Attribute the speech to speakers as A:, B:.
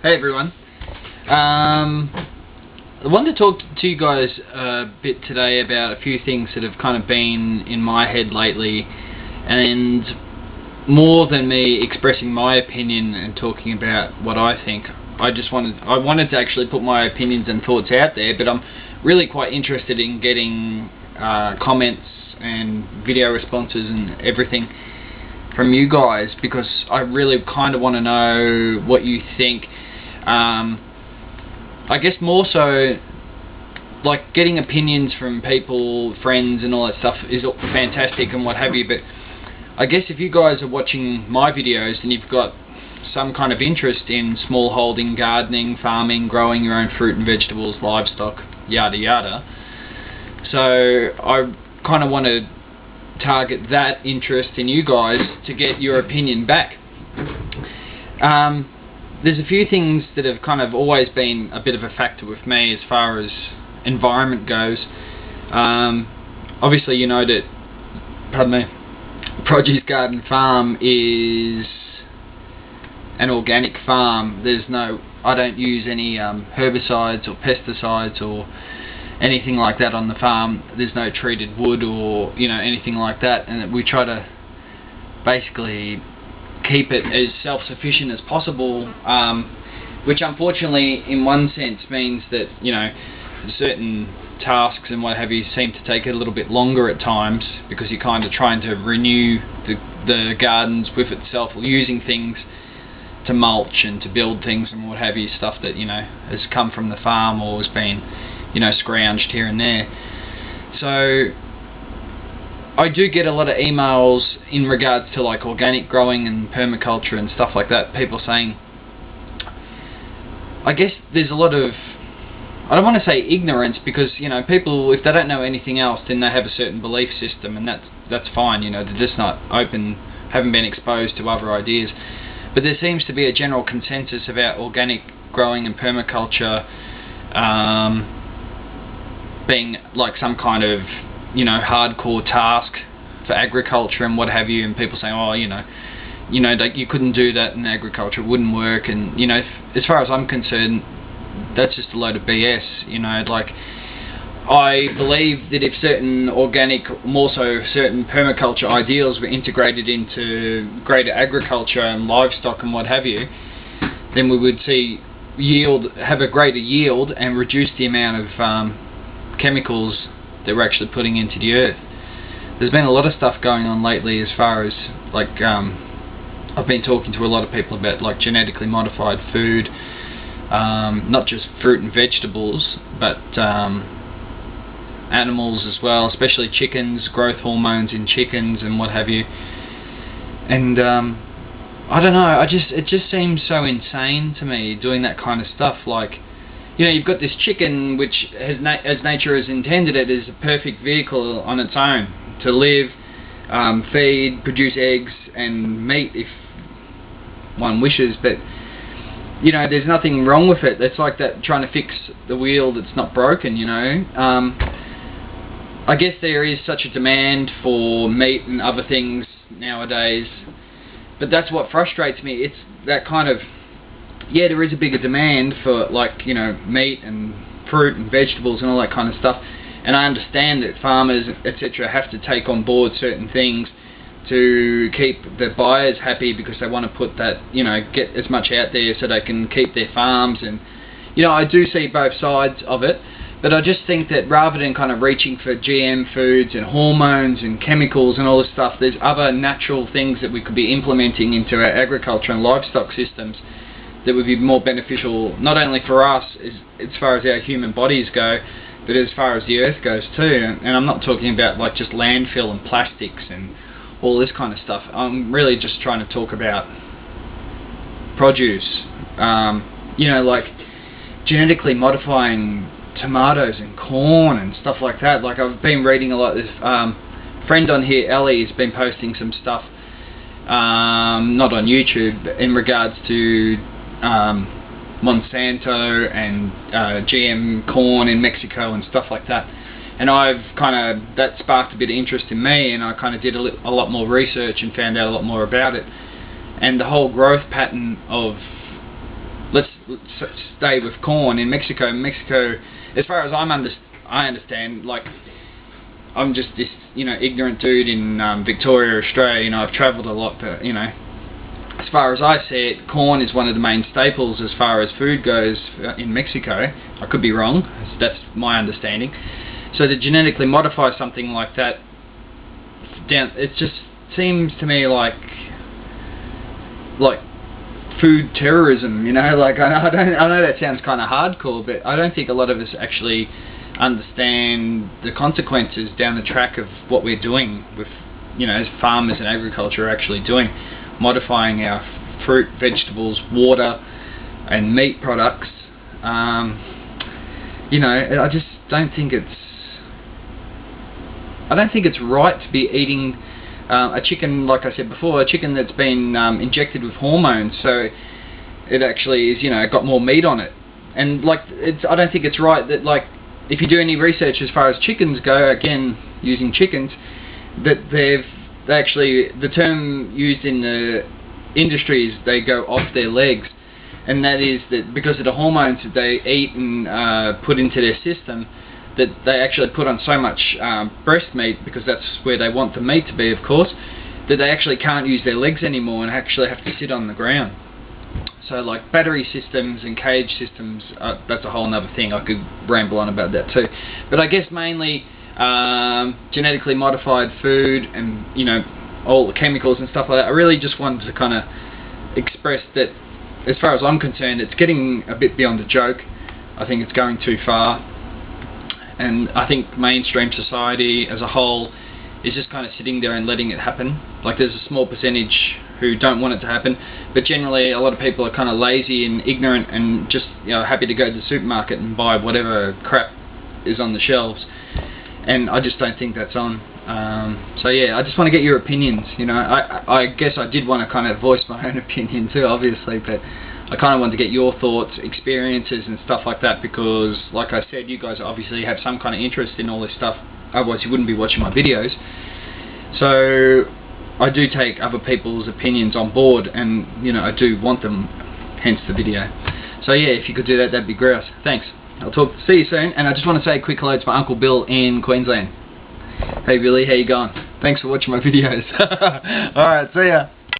A: Hey everyone. I wanted to talk to you guys a bit today about a few things that have kind of been in my head lately, and more than me expressing my opinion and talking about what I think, I wanted to actually put my opinions and thoughts out there, but I'm really quite interested in getting comments and video responses and everything from you guys, because I really kind of want to know what you think. I guess more so, like, getting opinions from people, friends and all that stuff is fantastic and what have you, but I guess if you guys are watching my videos and you've got some kind of interest in small holding, gardening, farming, growing your own fruit and vegetables, livestock, yada yada, so I kind of want to target that interest in you guys to get your opinion back. There's a few things that have kind of always been a bit of a factor with me as far as environment goes. Obviously you know that, Produce Garden Farm is an organic farm. I don't use any herbicides or pesticides or anything like that on the farm. There's no treated wood or anything like that, and we try to basically keep it as self-sufficient as possible, which unfortunately in one sense means that certain tasks and what have you seem to take a little bit longer at times, because you're kind of trying to renew the gardens with itself, using things to mulch and to build things and what have you, stuff that has come from the farm or has been scrounged here and there. So I do get a lot of emails in regards to like organic growing and permaculture and stuff like that, people saying, I guess there's a lot of, I don't want to say ignorance, because people, if they don't know anything else, then they have a certain belief system, and that's fine. They're just not open, haven't been exposed to other ideas. But there seems to be a general consensus about organic growing and permaculture being like some kind of hardcore task for agriculture and what have you, and people saying, oh, like you couldn't do that in agriculture, it wouldn't work, and as far as I'm concerned, that's just a load of BS. Like, I believe that if certain organic, more so certain permaculture ideals were integrated into greater agriculture and livestock and what have you, then we would see have a greater yield and reduce the amount of chemicals that we're actually putting into the earth. There's been a lot of stuff going on lately as far as like I've been talking to a lot of people about like genetically modified food, not just fruit and vegetables, but animals as well, especially chickens, growth hormones in chickens and what have you. And I don't know, it just seems so insane to me doing that kind of stuff. Like, you've got this chicken which has as nature has intended it, is a perfect vehicle on its own to live, feed, produce eggs and meat if one wishes, but there's nothing wrong with it. It's like that, trying to fix the wheel that's not broken. I guess there is such a demand for meat and other things nowadays, but that's what frustrates me. It's that kind of, yeah, there is a bigger demand for like meat and fruit and vegetables and all that kind of stuff, and I understand that farmers etc. have to take on board certain things to keep the buyers happy, because they want to put that, get as much out there so they can keep their farms, and I do see both sides of it, but I just think that rather than kind of reaching for GM foods and hormones and chemicals and all this stuff, there's other natural things that we could be implementing into our agriculture and livestock systems that would be more beneficial, not only for us as far as our human bodies go, but as far as the earth goes too. And I'm not talking about like just landfill and plastics and all this kind of stuff. I'm really just trying to talk about produce, like genetically modifying tomatoes and corn and stuff like that. Like, I've been reading a lot. This friend on here, Ellie, has been posting some stuff, not on YouTube, in regards to Monsanto and GM corn in Mexico and stuff like that. And that sparked a bit of interest in me, and I kind of did a lot more research and found out a lot more about it. And the whole growth pattern of let's stay with corn in Mexico. Mexico, as far as I understand, like, I'm just this, you know, ignorant dude in Victoria, Australia. You know, I've travelled a lot, but, you know, as far as I see it, corn is one of the main staples as far as food goes in Mexico. I could be wrong. That's my understanding. So to genetically modify something like that, it just seems to me like food terrorism. You know, like I know that sounds kind of hardcore, but I don't think a lot of us actually understand the consequences down the track of what we're doing with, you know, as farmers and agriculture are actually doing, modifying our fruit, vegetables, water and meat products. You know, I just don't think it's right to be eating a chicken, like I said before, a chicken that's been injected with hormones, so it actually is, you know, got more meat on it. And like, I don't think it's right that, like, if you do any research as far as chickens go, again using chickens, that they actually, the term used in the industry is they go off their legs, and that is that because of the hormones that they eat and put into their system, that they actually put on so much breast meat, because that's where they want the meat to be, of course, that they actually can't use their legs anymore and actually have to sit on the ground. So like battery systems and cage systems, that's a whole nother thing. I could ramble on about that too. But I guess mainly genetically modified food and, you know, all the chemicals and stuff like that. I really just wanted to kind of express that, as far as I'm concerned, it's getting a bit beyond the joke. I think it's going too far. And I think mainstream society as a whole is just kind of sitting there and letting it happen. Like, there's a small percentage who don't want it to happen, but generally a lot of people are kind of lazy and ignorant and just, you know, happy to go to the supermarket and buy whatever crap is on the shelves. And I just don't think that's on. So yeah, I just want to get your opinions. You know, I guess I did want to kind of voice my own opinion too, obviously, but I kind of wanted to get your thoughts, experiences and stuff like that, because like I said, you guys obviously have some kind of interest in all this stuff, otherwise you wouldn't be watching my videos. So I do take other people's opinions on board, and, you know, I do want them, hence the video. So yeah, if you could do that, that'd be great. Thanks. See you soon. And I just want to say a quick hello to my Uncle Bill in Queensland. Hey Billy, how you going? Thanks for watching my videos. Alright, see ya.